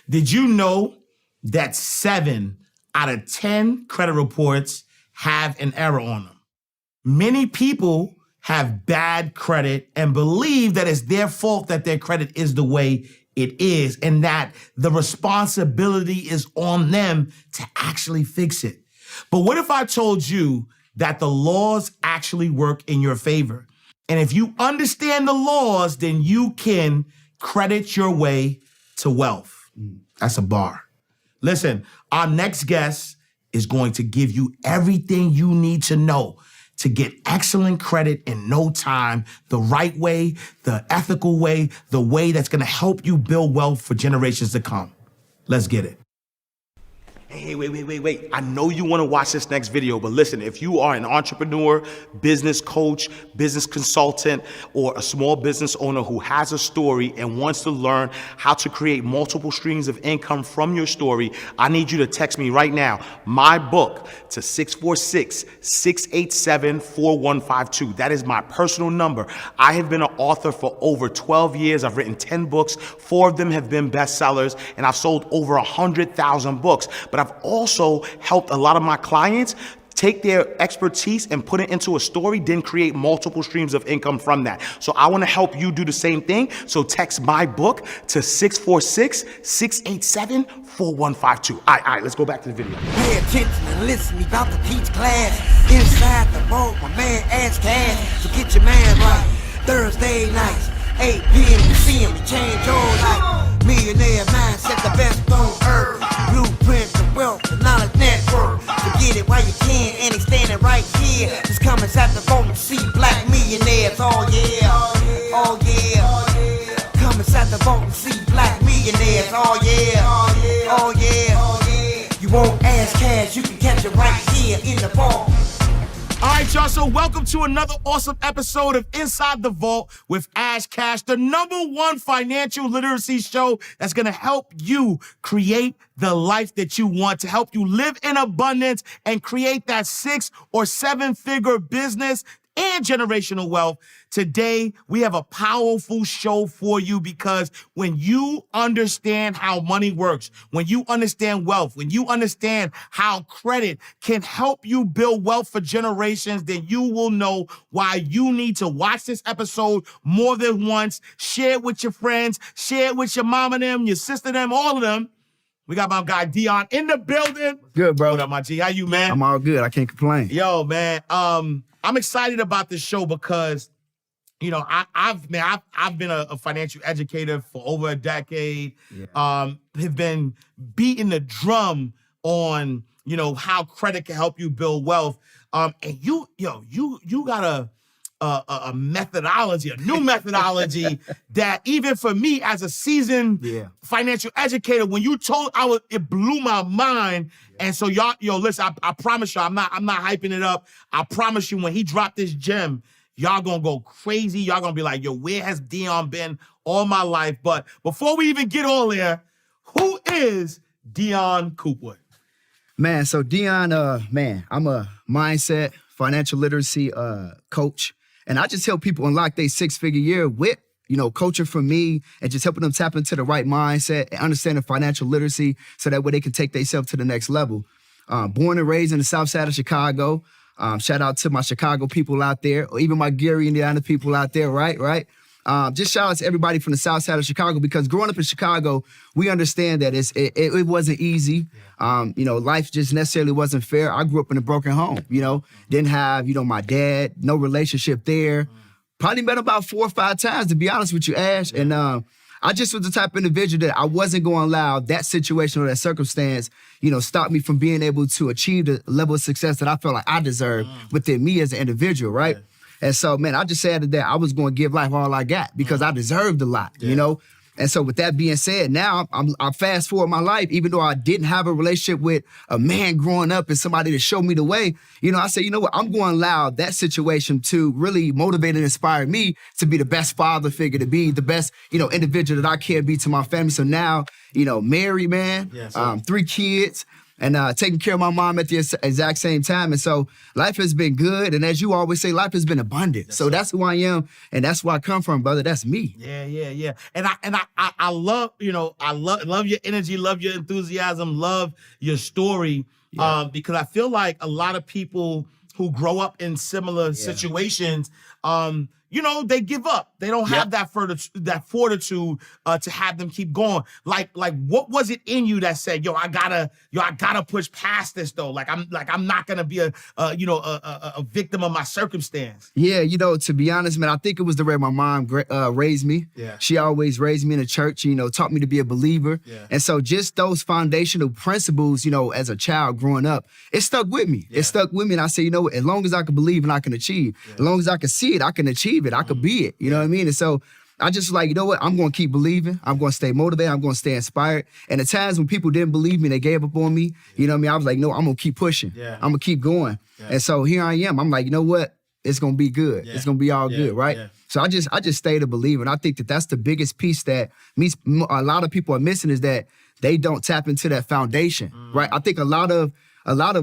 Did you know that 7 out of 10 credit reports have an error on them? Many people have bad credit and believe that it's their fault that their credit is the way it is and that the responsibility is on them to actually fix it. But what if I told you that the laws actually work in your favor? And if you understand the laws, then you can credit your way to wealth. That's a bar. Listen, our next guest is going to give you everything you need to know to get excellent credit in no time, the right way, the ethical way, the way that's gonna help you build wealth for generations to come. Let's get it. Hey, wait. I know you want to watch this next video, but listen, if you are an entrepreneur, business coach, business consultant, or a small business owner who has a story and wants to learn how to create multiple streams of income from your story, I need you to text me right now, my book, to 646-687-4152. That is my personal number. I have been an author for over 12 years. I've written 10 books. 4 of them have been bestsellers, and I've sold over 100,000 books. But I've also helped a lot of my clients take their expertise and put it into a story, then create multiple streams of income from that. So I want to help you do the same thing. So text my book to 646-687-4152. All right, let's go back to the video. Pay attention and listen, we about to teach class. Inside the vault, my man Ash Cash. So get your man right. Thursday nights, 8 p.m. you see him, you change your life. Millionaire mindset, the best on earth. Blueprint, the wealth, the knowledge network. So get it while you can, and he's standing right here. Just come inside the vault and see black millionaires. Oh yeah, oh yeah. Come inside the vault and see black millionaires. Oh yeah, oh yeah. You won't ask cash, you can catch it right here in the vault. All right, y'all, so welcome to another awesome episode of Inside the Vault with Ash Cash, the #1 financial literacy show that's gonna help you create the life that you want, to help you live in abundance and create that 6 or 7-figure business and generational wealth. Today, we have a powerful show for you because when you understand how money works, when you understand wealth, when you understand how credit can help you build wealth for generations, then you will know why you need to watch this episode more than once, share it with your friends, share it with your mom and them, your sister them, all of them. We got my guy Dion in the building. Good, bro. What up, my G? How you, man? I'm all good. I can't complain. Yo, man. I'm excited about this show because, you know, I've been a financial educator for over a decade. Yeah. Have been beating the drum on, you know, how credit can help you build wealth. And you got a methodology, a new methodology that even for me as a seasoned financial educator, when you told it blew my mind. And so y'all, listen, I promise you, I'm not hyping it up. I promise you, when he dropped this gem, y'all gonna go crazy. Y'all gonna be like, yo, where has Dion been all my life? But before we even get all there, who is Dion Coopwood? Man, so Dion, I'm a mindset, financial literacy coach. And I just help people unlock their 6-figure year with, coaching from me and just helping them tap into the right mindset and understanding financial literacy so that way they can take themselves to the next level. Born and raised in the south side of Chicago. Shout out to my Chicago people out there, or even my Gary, Indiana people out there, right? Just shout out to everybody from the south side of Chicago, because growing up in Chicago, we understand that it wasn't easy. Life just necessarily wasn't fair. I grew up in a broken home, didn't have, my dad, no relationship there. Probably met about 4 or 5 times, to be honest with you, Ash. And I just was the type of individual that I wasn't going to allow that situation or that circumstance, stop me from being able to achieve the level of success that I felt like I deserved within me as an individual, right? Yeah. And so, man, I just said that I was going to give life all I got because I deserved a lot, And so with that being said, now I fast forward my life, even though I didn't have a relationship with a man growing up and somebody to show me the way, I said, you know what, I'm going to allow that situation to really motivate and inspire me to be the best father figure, to be the best, individual that I can be to my family. So now, married, man, 3 kids, and taking care of my mom at the exact same time. And so life has been good. And as you always say, life has been abundant. So that's who I am. And that's where I come from, brother. That's me. Yeah. And I love, I love your energy, love your enthusiasm, love your story. Because I feel like a lot of people who grow up in similar situations, they give up. They don't have that fortitude to have them keep going. Like what was it in you that said, I gotta push past this though. I'm not gonna be a victim of my circumstance. Yeah, to be honest, man, I think it was the way my mom raised me. Yeah. She always raised me in the church, taught me to be a believer. Yeah. And so just those foundational principles, as a child growing up, it stuck with me. Yeah. It stuck with me. And I said, as long as I can believe and I can achieve, as long as I can see it, I can achieve it. I could be it. You know what I mean? And so I just like, I'm going to keep believing. I'm going to stay motivated. I'm going to stay inspired. And the times when people didn't believe me, they gave up on me. You know what I mean? I was like, no, I'm going to keep pushing. Yeah. I'm going to keep going. Yeah. And so here I am. I'm like, you know what? It's going to be good. Yeah. It's going to be all good, right? Yeah. So I just stayed a believer. And I think that that's the biggest piece that a lot of people are missing, is that they don't tap into that foundation, right? I think a lot of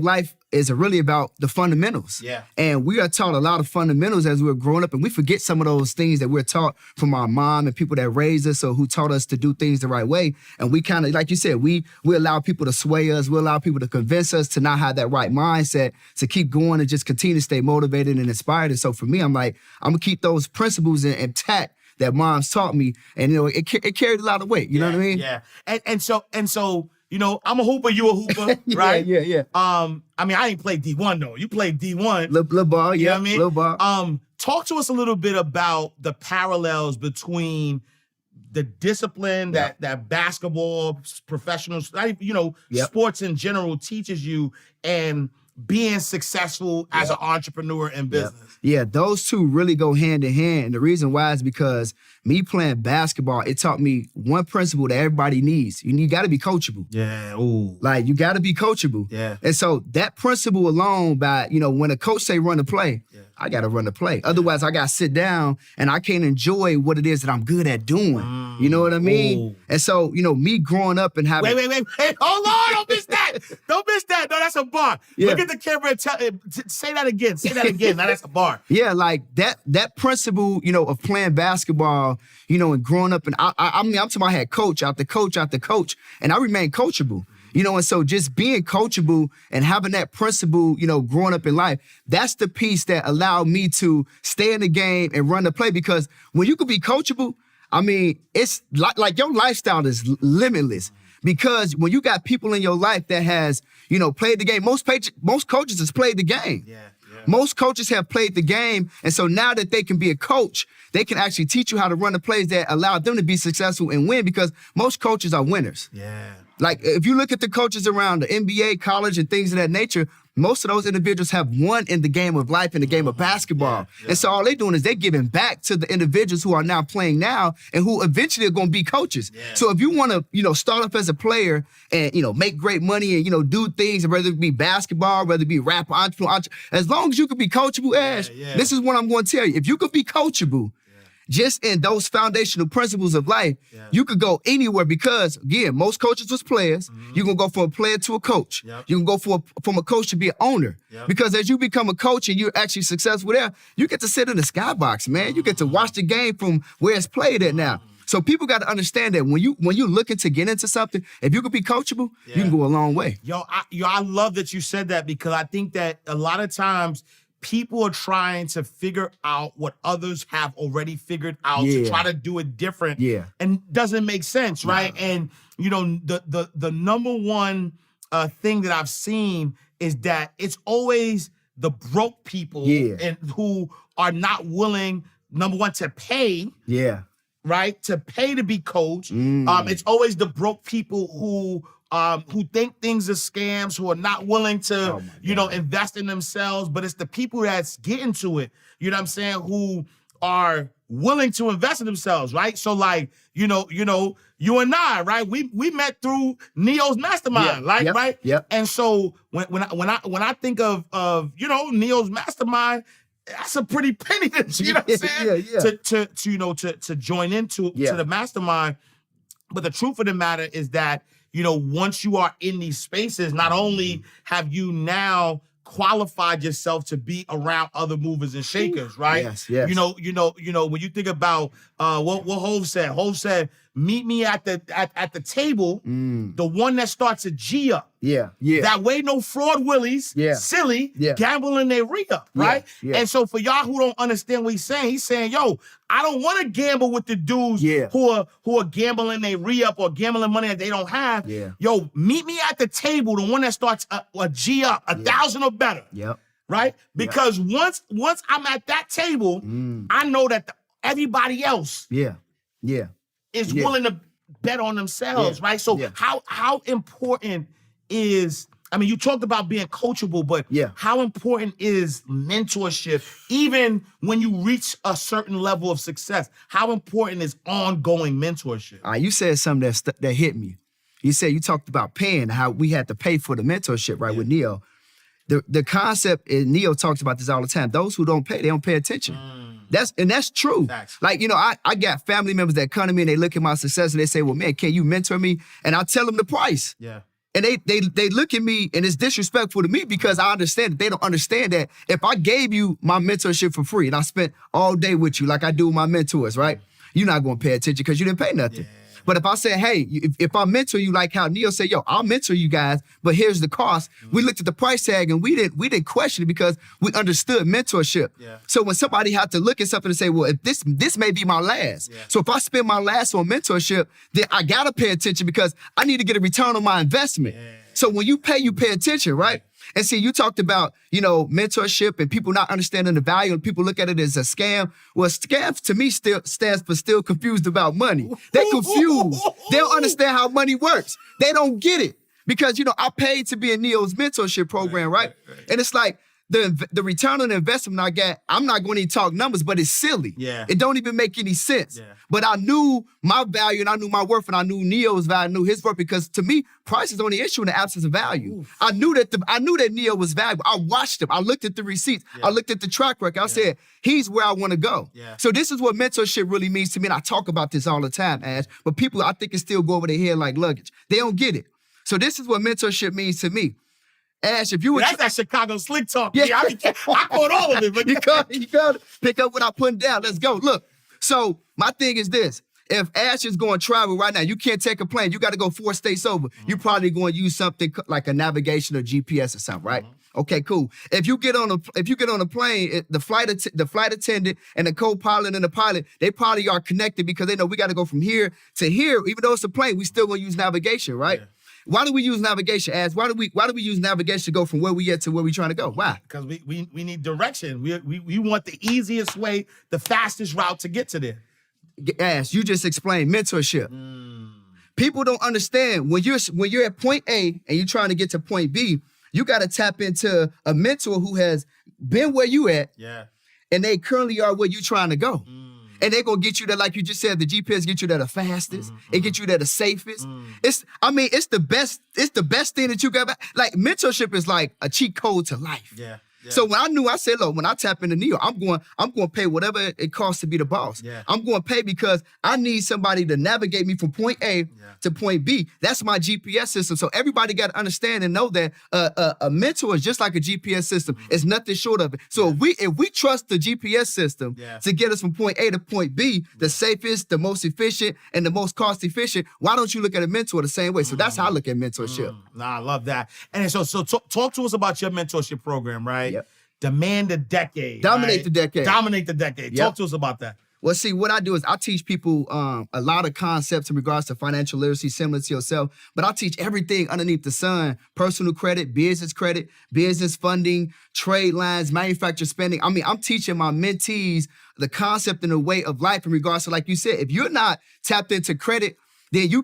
life is really about the fundamentals. Yeah. And we are taught a lot of fundamentals as we're growing up, and we forget some of those things that we're taught from our mom and people that raised us or who taught us to do things the right way. And we kind of, like you said, we allow people to sway us. We allow people to convince us to not have that right mindset, to keep going and just continue to stay motivated and inspired. And so for me, I'm like, I'm going to keep those principles intact that mom's taught me. And, it carried a lot of weight. You know what I mean? Yeah. And so, I'm a hooper, you a hooper, right? Yeah. I ain't played D1 though. You played D1. Little ball, you know what I mean? Little ball. Talk to us a little bit about the parallels between the discipline that basketball, professional, sports in general teaches you, and being successful as an entrepreneur in business. Yeah, those two really go hand in hand. And the reason why is because me playing basketball, it taught me one principle that everybody needs. You got to be coachable. Yeah, ooh. Like, you got to be coachable. Yeah. And so that principle alone, by, when a coach say run the play, I got to run the play. Otherwise, I got to sit down and I can't enjoy what it is that I'm good at doing. You know what I mean? Ooh. And so, me growing up and having... Wait. Hold on. Don't miss that. Don't miss that. No, that's a bar. Yeah. Look at the camera and say that again. Say that again. Now that's a bar. Yeah, like that principle, of playing basketball, and growing up. And I'm talking about I had coach after coach after coach, and I remained coachable. And so just being coachable and having that principle, growing up in life, that's the piece that allowed me to stay in the game and run the play. Because when you can be coachable, it's like your lifestyle is limitless. Because when you got people in your life that has, played the game, most coaches has played the game. Yeah. Most coaches have played the game. And so now that they can be a coach, they can actually teach you how to run the plays that allow them to be successful and win, because most coaches are winners. Yeah. Like, if you look at the coaches around the NBA, college, and things of that nature, most of those individuals have won in the game of life, in the game of basketball. Yeah. And so all they're doing is they're giving back to the individuals who are now playing now and who eventually are going to be coaches. Yeah. So if you want to, start off as a player and, make great money and, do things, whether it be basketball, whether it be rap, entrepreneur, as long as you can be coachable, Ash, this is what I'm going to tell you. If you could be coachable, just in those foundational principles of life, you could go anywhere, because, again, most coaches was players. You can go from a player to a coach. You can go from a coach to be an owner. Because as you become a coach and you're actually successful there, you get to sit in the skybox, man. You get to watch the game from where it's played at now. So people got to understand that when you're looking to get into something, if you could be coachable, you can go a long way. I love that you said that, because I think that a lot of times people are trying to figure out what others have already figured out to try to do it different. Yeah. And doesn't make sense, right? No. And, the number one thing that I've seen is that it's always the broke people and who are not willing, number one, to pay. Yeah. Right? To pay to be coached. It's always the broke people who think things are scams, who are not willing to, invest in themselves. But it's the people that's getting to it, you know what I'm saying, who are willing to invest in themselves, right? So like, you and I, right? We met through Neo's mastermind, right? Yep. And so when I think of Neo's mastermind, that's a pretty penny, you know what I'm saying? To join into to the mastermind. But the truth of the matter is that, once you are in these spaces, not only have you now qualified yourself to be around other movers and shakers, right? Yes. When you think about what Hov said, meet me at the table, the one that starts a G up. Yeah. That way, no fraud willies, silly, gambling their re-up, right? Yeah. And so for y'all who don't understand what he's saying, yo, I don't want to gamble with the dudes who are gambling their re-up or gambling money that they don't have. Yeah. Yo, meet me at the table, the one that starts a G up, 1,000 or better. Yep. Right? Because once I'm at that table, I know that everybody else is willing to bet on themselves, right? So how important is, you talked about being coachable, but how important is mentorship, even when you reach a certain level of success? How important is ongoing mentorship? You said something that hit me. You talked about paying, how we had to pay for the mentorship, right, with Neo. The concept, and Neo talks about this all the time, those who don't pay, they don't pay attention. That's true. Facts. Like, I got family members that come to me and they look at my success and they say, well, man, can you mentor me? And I tell them the price. Yeah. And they look at me and it's disrespectful to me because I understand that they don't understand that if I gave you my mentorship for free and I spent all day with you like I do with my mentors, right? You're not going to pay attention because you didn't pay nothing. Yeah. But if I say, hey, if I mentor you like how Neil said, yo, I'll mentor you guys, but here's the cost. We looked at the price tag and we didn't question it because we understood mentorship. Yeah. So when somebody had to look at something and say, well, if this may be my last. Yeah. So if I spend my last on mentorship, then I gotta pay attention because I need to get a return on my investment. Yeah. So when you pay attention, right? And see, you talked about, mentorship and people not understanding the value and people look at it as a scam. Well, scam to me still stands for still confused about money. They're confused. They don't understand how money works. They don't get it. Because, I paid to be in Neo's mentorship program, right? And it's like, the return on the investment I got, I'm not going to talk numbers, but it's silly. Yeah. It don't even make any sense. Yeah. But I knew my value and I knew my worth and I knew Neo's value, I knew his worth because to me, price is only issue in the absence of value. Oof. I knew that Neo was valuable. I watched him. I looked at the receipts. I looked at the track record. I said, he's where I want to go. Yeah. So this is what mentorship really means to me. And I talk about this all the time, Ash. But people, I think, it still go over their head like luggage. They don't get it. So this is what mentorship means to me. Ash, if you were... That's that Chicago slick talk. Yeah, I caught all of it. But you got to pick up what I'm putting down. Let's go. Look, so my thing is this. If Ash is going to travel right now, you can't take a plane. You got to go 4 states over. You're probably going to use something like a navigation or GPS or something, right? Okay, cool. If you get on a plane, the flight attendant and the co-pilot and the pilot, they probably are connected because they know we got to go from here to here. Even though it's a plane, we still going to use navigation, right? Yeah. Why do we use navigation, Ash? Why do we use navigation to go from where we at to where we trying to go? Why? Because we need direction. We want the easiest way, the fastest route to get to there. Ash, you just explained mentorship. People don't understand when you're at point A and you're trying to get to point B, you got to tap into a mentor who has been where you at, and they currently are where you trying to go. And they're gonna get you there, like you just said, the GPS get you there the fastest. It get you there the safest. It's the best thing that you got. Like mentorship is like a cheat code to life. Yeah. So when I said, look, when I tap into Neo, I'm going to pay whatever it costs to be the boss. Yeah. I'm going to pay because I need somebody to navigate me from point A to point B. That's my GPS system. So everybody got to understand and know that a mentor is just like a GPS system. It's nothing short of it. So if we trust the GPS system to get us from point A to point B, the safest, the most efficient, and the most cost efficient, why don't you look at a mentor the same way? So that's how I look at mentorship. Nah, I love that. And so talk to us about your mentorship program, right? Yep. Demand the decade. Dominate the decade. Dominate the decade. Yep. Talk to us about that. Well, see, what I do is I teach people a lot of concepts in regards to financial literacy, similar to yourself, but I teach everything underneath the sun: personal credit, business funding, trade lines, manufacturer spending. I mean, I'm teaching my mentees the concept and the way of life in regards to, like you said, if you're not tapped into credit, then you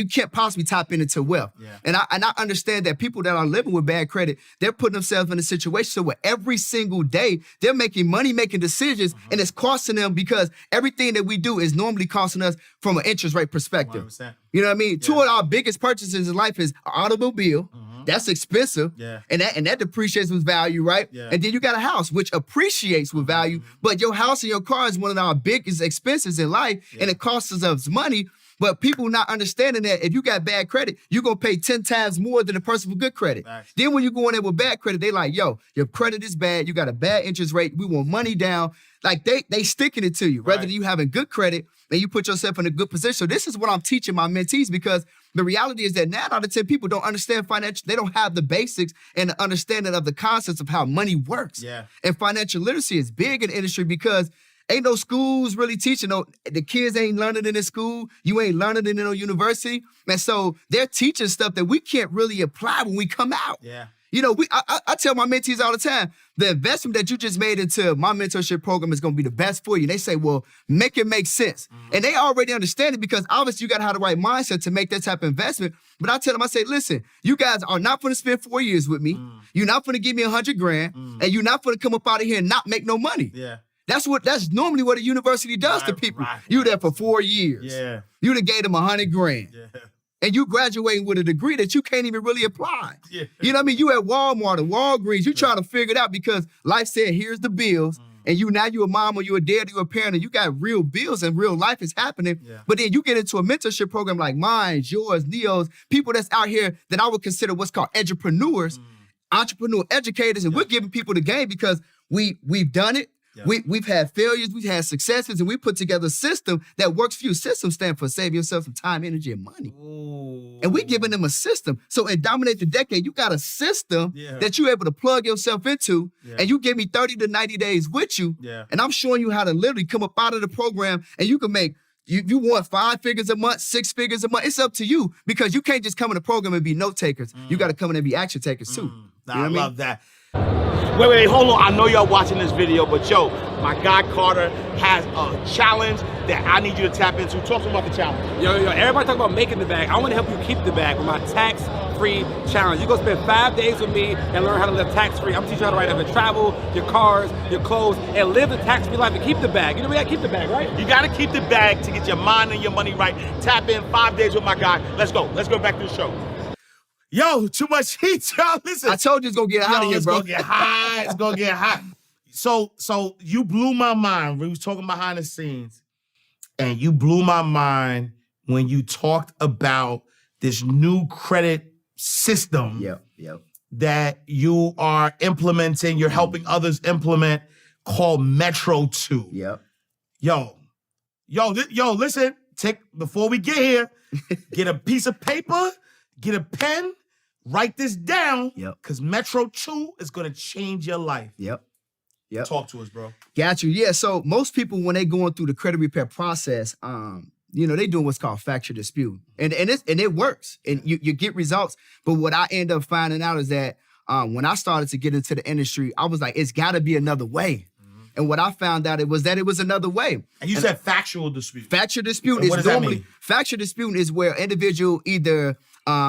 can't possibly tap into wealth. Yeah. And I understand that people that are living with bad credit, they're putting themselves in a situation where every single day they're making money-making decisions, and it's costing them because everything that we do is normally costing us from an interest rate perspective. 100%. You know what I mean? Yeah. Two of our biggest purchases in life is an automobile. That's expensive. Yeah. And that depreciates with value, right? Yeah. And then you got a house, which appreciates with value, but your house and your car is one of our biggest expenses in life, and it costs us money. But people not understanding that if you got bad credit, you're going to pay 10 times more than a person with good credit. Facts. Then when you go in there with bad credit, they like, yo, your credit is bad. You got a bad interest rate. We want money down. Like they sticking it to you rather than you having good credit and you put yourself in a good position. So this is what I'm teaching my mentees, because the reality is that 9 out of 10 people don't understand financial. They don't have the basics and the understanding of the concepts of how money works. Yeah. And financial literacy is big in the industry because ain't no schools really teaching. No, the kids ain't learning in the school. You ain't learning in no university. And so they're teaching stuff that we can't really apply when we come out. Yeah. You know, I tell my mentees all the time, the investment that you just made into my mentorship program is going to be the best for you. And they say, well, make it make sense. And they already understand it because obviously you got to have the right mindset to make that type of investment. But I tell them, I say, listen, you guys are not going to spend 4 years with me. You're not going to give me $100,000 and you're not going to come up out of here and not make no money. Yeah. That's normally what a university does to people. You there for 4 years. Yeah. You done gave them $100,000. Yeah. And you graduating with a degree that you can't even really apply. Yeah. You know what I mean? You at Walmart or Walgreens, you trying to figure it out because life said, here's the bills. And you a mom or you a dad, you a parent, and you got real bills and real life is happening. Yeah. But then you get into a mentorship program like mine, yours, Neo's, people that's out here that I would consider what's called entrepreneurs, entrepreneur educators, and we're giving people the game because we've done it. Yeah. We've had failures, we've had successes, and we put together a system that works for you. System stand for save yourself some time, energy, and money. Ooh. And we're giving them a system. So in Dominate the Decade, you got a system that you're able to plug yourself into, and you give me 30 to 90 days with you, and I'm showing you how to literally come up out of the program, and you can make, you want 5 figures a month, 6 figures a month. It's up to you because you can't just come in the program and be note takers. You got to come in and be action takers too. I love that. Wait, hold on. I know y'all watching this video, but yo, my guy Carter has a challenge that I need you to tap into. Talk to him about the challenge. Yo, everybody talk about making the bag. I want to help you keep the bag with my tax-free challenge. You're going to spend 5 days with me and learn how to live tax-free. I'm teaching you how to write up your travel, your cars, your clothes, and live the tax-free life and keep the bag. You know we got to keep the bag, right? You got to keep the bag to get your mind and your money right. Tap in 5 days with my guy. Let's go. Let's go back to the show. Yo, too much heat, y'all. Listen. I told you it's gonna get hot in here, bro. It's gonna get hot. It's gonna get hot. So you blew my mind. We was talking behind the scenes, and you blew my mind when you talked about this new credit system that you are implementing, you're helping others implement, called Metro 2. Yo, listen, before we get here, get a piece of paper, get a pen, write this down, because Metro 2 is going to change your life. Talk to us, bro. Got you. Yeah, so most people, when they going through the credit repair process, they doing what's called factor dispute. And it works. And you get results. But what I end up finding out is that when I started to get into the industry, I was like, it's got to be another way. And what I found out was another way. And you said factual dispute. Factual dispute is normally, factual dispute is where an individual either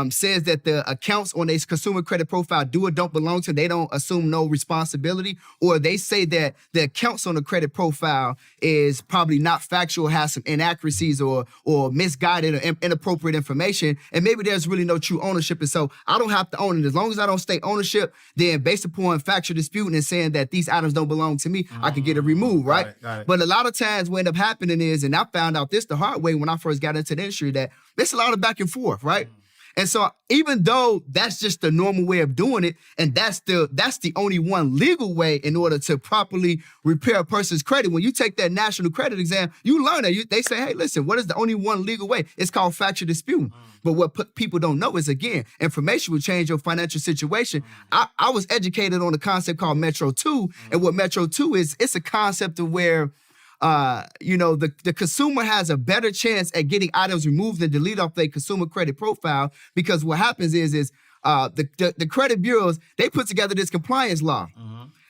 says that the accounts on their consumer credit profile do or don't belong to them. They don't assume no responsibility, or they say that the accounts on the credit profile is probably not factual, has some inaccuracies or misguided or inappropriate information, and maybe there's really no true ownership. And so I don't have to own it. As long as I don't state ownership, then based upon factual dispute and saying that these items don't belong to me, I can get it removed, right? Got it. But a lot of times what end up happening is, and I found out this the hard way when I first got into the industry, that there's a lot of back and forth, right? And so even though that's just the normal way of doing it, and that's the only one legal way in order to properly repair a person's credit, when you take that national credit exam, you learn that. They say, hey, listen, what is the only one legal way? It's called factual dispute. But what people don't know is, again, information will change your financial situation. I was educated on a concept called Metro 2, and what Metro 2 is, it's a concept of where the consumer has a better chance at getting items removed and deleted off their consumer credit profile, because what happens is the credit bureaus, they put together this compliance law.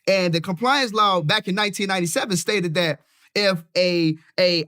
And the compliance law back in 1997 stated that if a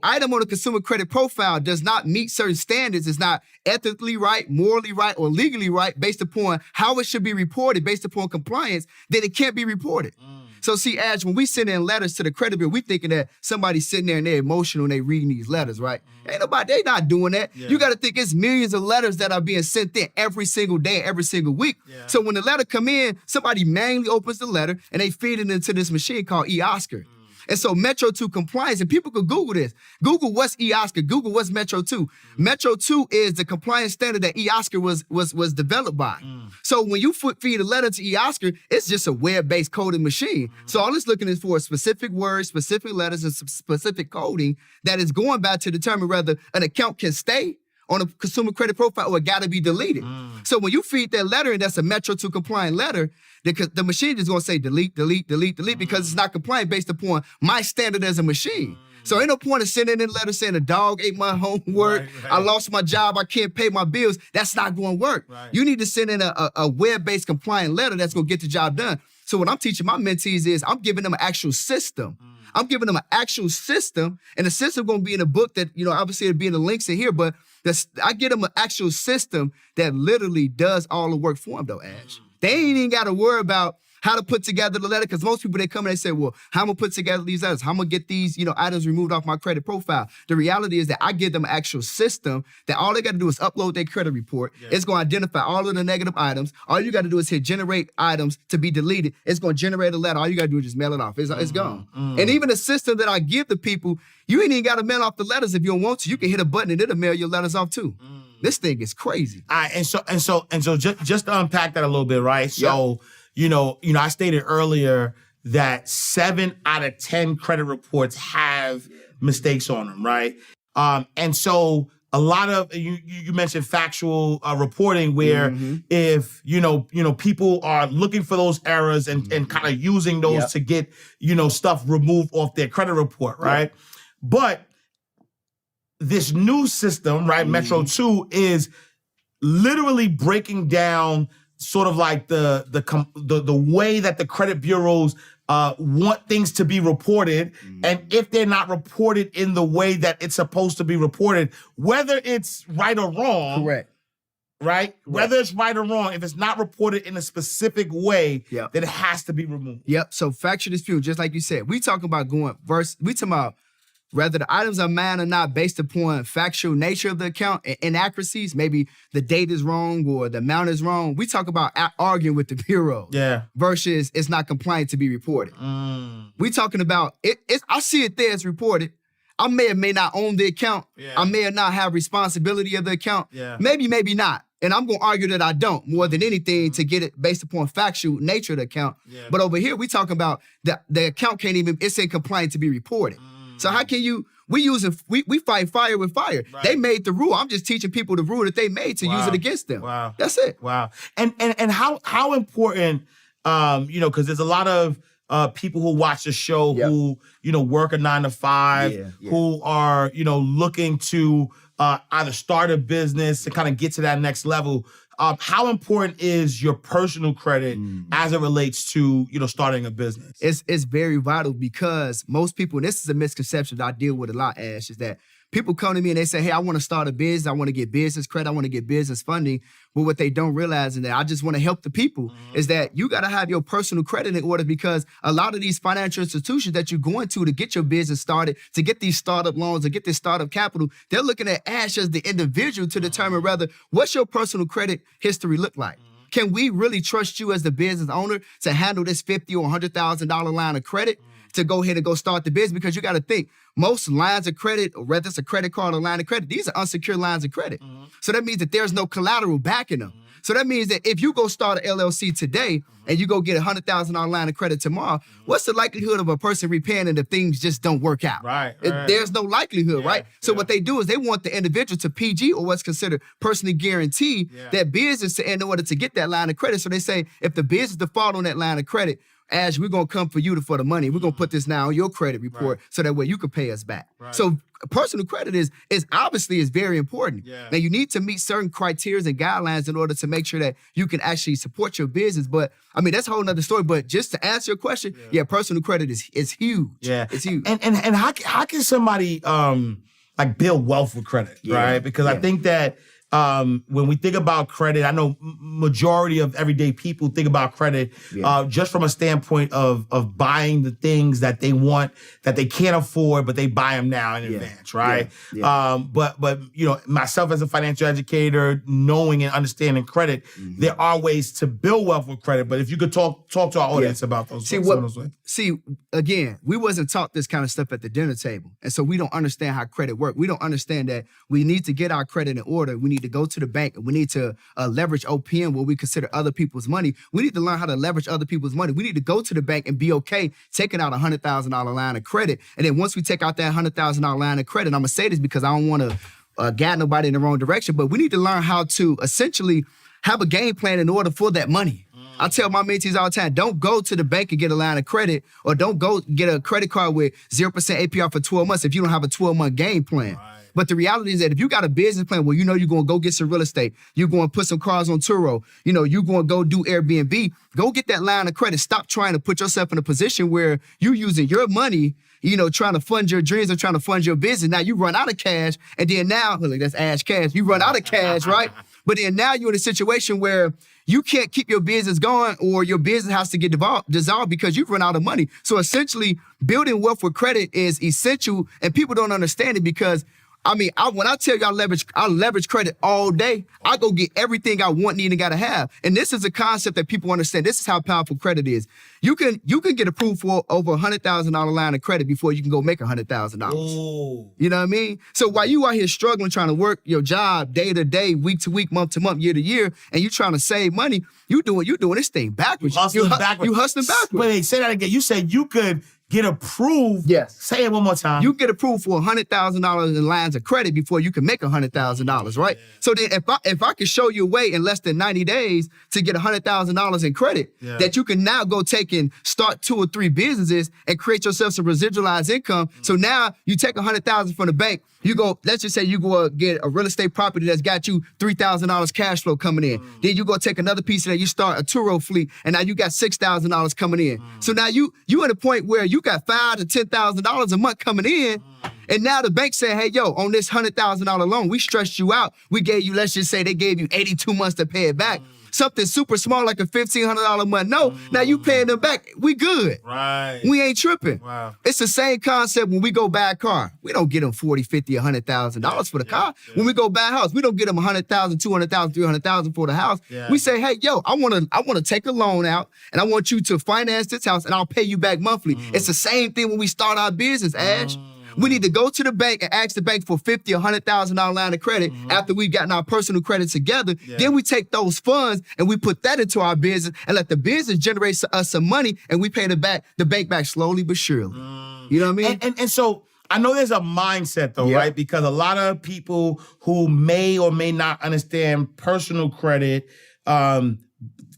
item on a consumer credit profile does not meet certain standards, it's not ethically right, morally right, or legally right based upon how it should be reported based upon compliance, then it can't be reported. So see, Ash, when we send in letters to the credit bureau, we thinking that somebody's sitting there and they're emotional and they reading these letters, right? Ain't nobody, they not doing that. You got to think it's millions of letters that are being sent in every single day, every single week. So when the letter come in, somebody manually opens the letter and they feed it into this machine called eOscar. And so Metro 2 compliance, and people could Google this. Google what's eOscar, Google what's Metro 2. Metro 2 is the compliance standard that eOscar was developed by. So when you feed a letter to eOscar, it's just a web-based coding machine. So all it's looking is for specific words, specific letters, and specific coding that is going back to determine whether an account can stay on a consumer credit profile or it got to be deleted. So when you feed that letter and that's a Metro 2 compliant letter, the machine is going to say delete, delete, delete, delete because it's not compliant based upon my standard as a machine. So ain't no point in sending in a letter saying a dog ate my homework, I lost my job, I can't pay my bills. That's not going to work. You need to send in a web-based compliant letter that's going to get the job done. So what I'm teaching my mentees is I'm giving them an actual system. I'm giving them an actual system, and the system going to be in a book that, obviously it'll be in the links in here, but I get them an actual system that literally does all the work for them, though, Ash. They ain't even got to worry about how to put together the letter, because most people, they come and they say, well, how I'm going to put together these letters? How I'm going to get these, items removed off my credit profile? The reality is that I give them an actual system that all they got to do is upload their credit report. It's going to identify all of the negative items. All you got to do is hit generate items to be deleted. It's going to generate a letter. All you got to do is just mail it off. It's gone. And even the system that I give to people, you ain't even got to mail off the letters if you don't want to. You can hit a button and it'll mail your letters off too. This thing is crazy. All right, and so just to unpack that a little bit, right? So, I stated earlier that 7 out of 10 credit reports have mistakes on them, right? And so a lot of you mentioned factual reporting where if people are looking for those errors and kind of using those to get stuff removed off their credit report, right? But this new system, right, Metro 2, is literally breaking down sort of like the way that the credit bureaus want things to be reported, and if they're not reported in the way that it's supposed to be reported, whether it's right or wrong, right? Whether it's right or wrong, if it's not reported in a specific way, then it has to be removed. So factual dispute, just like you said, we talking about we talking about whether the items are mine or not based upon factual nature of the account and inaccuracies, maybe the date is wrong or the amount is wrong. We talk about arguing with the bureau versus it's not compliant to be reported. We talking about, I see it there, it's reported. I may or may not own the account. I may or not have responsibility of the account. Maybe, maybe not. And I'm going to argue that I don't more than anything to get it based upon factual nature of the account. But over here, we talking about the account can't even, it's incompliant to be reported. So how can we fight fire with fire. They made the rule. I'm just teaching people the rule that they made to use it against them. That's it. And how important, because there's a lot of people who watch the show who, work a 9 to 5, who are, looking to either start a business to kind of get to that next level. How important is your personal credit as it relates to, starting a business? It's very vital because most people, and this is a misconception that I deal with a lot, Ash, is that people come to me and they say, hey, I want to start a business. I want to get business credit. I want to get business funding. But what they don't realize is that I just want to help the people is that you got to have your personal credit in order, because a lot of these financial institutions that you're going to get your business started, to get these startup loans, to get this startup capital, they're looking at Ash as the individual to determine whether what's your personal credit history look like. Can we really trust you as the business owner to handle this $50,000 or $100,000 line of credit to go ahead and go start the business? Because you got to think, most lines of credit, or whether it's a credit card or line of credit, these are unsecured lines of credit. So that means that there's no collateral backing them. So that means that if you go start an LLC today and you go get a $100,000 line of credit tomorrow, what's the likelihood of a person repaying it if things just don't work out? There's no likelihood, right? So what they do is they want the individual to PG, or what's considered personally guarantee that business in order to get that line of credit. So they say, if the business default on that line of credit, Ash, we're going to come for you for the money. We're going to put this now on your credit report so that way you can pay us back. So personal credit is obviously is very important. Now, you need to meet certain criteria and guidelines in order to make sure that you can actually support your business. But, I mean, that's a whole nother story. But just to answer your question, personal credit is huge. It's huge. And how can somebody, build wealth with credit, right? Because I think that when we think about credit, I know majority of everyday people think about credit just from a standpoint of buying the things that they want, that they can't afford, but they buy them now in advance, right? But you know, myself as a financial educator, knowing and understanding credit, there are ways to build wealth with credit. But if you could talk to our audience about those. See, again, we wasn't taught this kind of stuff at the dinner table. And so we don't understand how credit works. We don't understand that we need to get our credit in order. We need to go to the bank and we need to leverage OPM, what we consider other people's money. We need to learn how to leverage other people's money. We need to go to the bank and be okay taking out a $100,000 line of credit. And then once we take out that $100,000 line of credit, I'm going to say this because I don't want to guide nobody in the wrong direction, but we need to learn how to essentially have a game plan in order for that money. I tell my mentees all the time, don't go to the bank and get a line of credit, or don't go get a credit card with 0% APR for 12 months if you don't have a 12-month game plan. Right. But the reality is that if you got a business plan where you know you're going to go get some real estate, you're going to put some cars on Turo, you know, you're going to go do Airbnb, go get that line of credit. Stop trying to put yourself in a position where you're using your money, you know, trying to fund your dreams or trying to fund your business. Now you run out of cash, and then now, look, that's Ash Cash. You run out of cash, right? But then now you're in a situation where you can't keep your business going, or your business has to get dissolved because you've run out of money. So essentially, building wealth with credit is essential, and people don't understand it because, I mean, when I tell you I leverage credit all day, I go get everything I want, need, and gotta have. And this is a concept that people understand. This is how powerful credit is. You can get approved for over $100,000 line of credit before you can go make $100,000. You know what I mean? So while you out here struggling, trying to work your job day to day, week to week, month to month, year to year, and you trying to save money, you doing this thing backwards. You hustling backwards. Wait, say that again. You said you could get approved. Yes. Say it one more time. You get approved for $100,000 in lines of credit before you can make $100,000, right? Yeah. So then if I could show you a way in less than 90 days to get $100,000 in credit, that you can now go take and start 2 or 3 businesses and create yourself some residualized income. So now you take $100,000 from the bank, you go, let's just say you go get a real estate property that's got you $3,000 cash flow coming in. Then you go take another piece of that, you start a Turo fleet, and now you got $6,000 coming in. So now you at a point where you got $5,000 to $10,000 a month coming in, and now the bank saying, hey, yo, on this $100,000 loan, we stretched you out. We gave you, let's just say they gave you 82 months to pay it back. Something super small like a $1,500 a month. No, now you paying them back. We good. Right. We ain't tripping. Wow. It's the same concept when we go buy a car. We don't get them $40,000, $50,000, $100,000 for the car. Yeah. When we go buy a house, we don't get them $100,000, $200,000, $300,000 for the house. Yeah. We say, hey, yo, I wanna take a loan out, and I want you to finance this house, and I'll pay you back monthly. It's the same thing when we start our business, Ash. We need to go to the bank and ask the bank for $50,000 or $100,000 line of credit after we've gotten our personal credit together. Yeah. Then we take those funds and we put that into our business and let the business generate us some money, and we pay the bank back slowly but surely. You know what I mean? And so I know there's a mindset though, right? Because a lot of people who may or may not understand personal credit,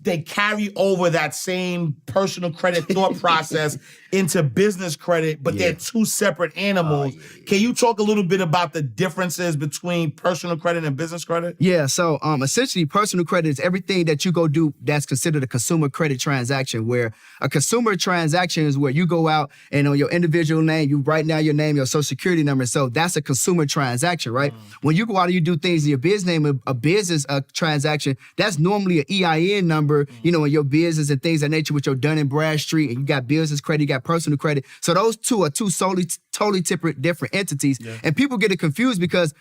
they carry over that same personal credit thought process into business credit, but they're two separate animals. Can you talk a little bit about the differences between personal credit and business credit? Yeah, so essentially personal credit is everything that you go do that's considered a consumer credit transaction, where a consumer transaction is where you go out and on your individual name, you write down your name, your social security number. So that's a consumer transaction, right? When you go out and you do things in your business name, a business transaction, that's normally an EIN number, you know, in your business and things of that nature with your Dun & Bradstreet, and you got business credit, you got personal credit. So those two are totally different entities. Yeah. And people get it confused because,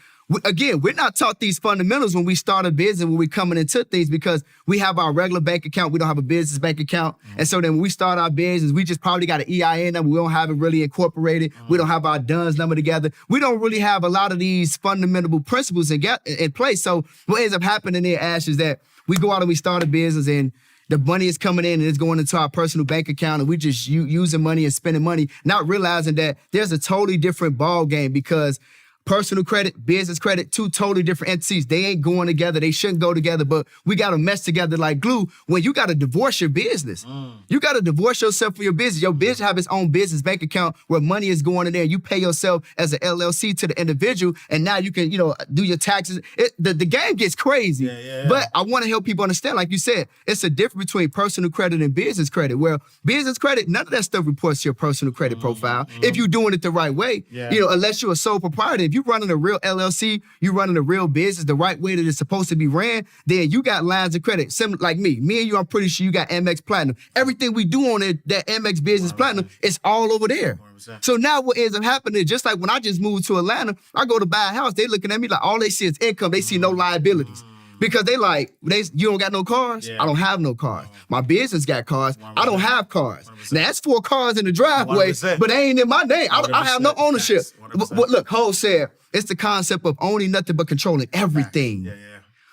again, we're not taught these fundamentals when we start a business, when we're coming into things, because we have our regular bank account. We don't have a business bank account. And so then when we start our business, we just probably got an EIN number. We don't have it really incorporated. We don't have our DUNS number together. We don't really have a lot of these fundamental principles in place. So what ends up happening there, Ash, is that we go out and we start a business, and the money is coming in and it's going into our personal bank account, and we just using money and spending money, not realizing that there's a totally different ball game, because personal credit, business credit, two totally different entities. They ain't going together. They shouldn't go together, but we got to mesh together like glue. When you got to divorce your business, you got to divorce yourself from your business. Your business have its own business bank account where money is going in there. You pay yourself as an LLC to the individual, and now you can, do your taxes. The game gets crazy. But I want to help people understand, like you said, it's a difference between personal credit and business credit, where business credit, none of that stuff reports to your personal credit profile if you're doing it the right way. Unless you're a sole proprietor if you're running a real LLC, you're running a real business the right way that it's supposed to be ran, then you got lines of credit. Similar like me and you, I'm pretty sure you got Amex Platinum. Everything we do on it, that Amex Business 100%. Platinum, it's all over there. 100%. So now what ends up happening, just like when I just moved to Atlanta, I go to buy a house, they looking at me like all they see is income. They see no liabilities. Because they like, you don't got no cars? Yeah. I don't have no cars. My business got cars. 100%. I don't have cars. 100%. Now, that's 4 cars in the driveway, 100%. But they ain't in my name. I have no ownership. But look, Ho said, it's the concept of owning nothing but controlling everything. Yeah.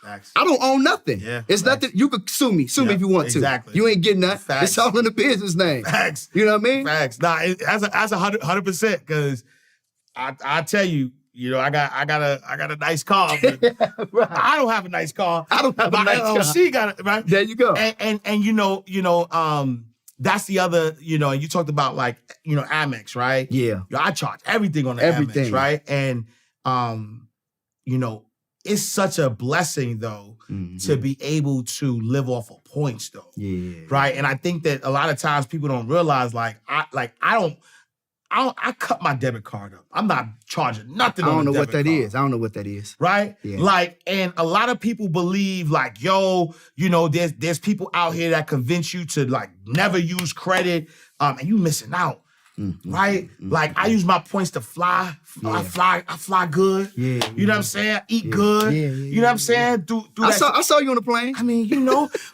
Facts. I don't own nothing. Yeah. It's nothing. You could sue me. Sue me if you want to. Exactly. You ain't getting that. Facts. It's all in the business name. Facts. You know what I mean? Facts. Nah, that's 100%. Because I tell you, I got a nice car. But right. I don't have a nice car. I don't have a nice car. She got it, right? There you go. And that's the other, and you talked about like, Amex, right? Yeah. I charge everything on the Amex, right? And it's such a blessing though to be able to live off of points though. Yeah. Right. And I think that a lot of times people don't realize I cut my debit card up. I'm not charging nothing on the debit card. I don't know what that is. Right? Yeah. And a lot of people believe there's people out here that convince you to never use credit, and you missing out. Right? I use my points to fly. Yeah. I fly good. Yeah. You know what I'm saying? I eat good. Yeah. You know what I'm saying? I saw you on the plane. I mean,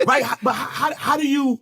right? But how do you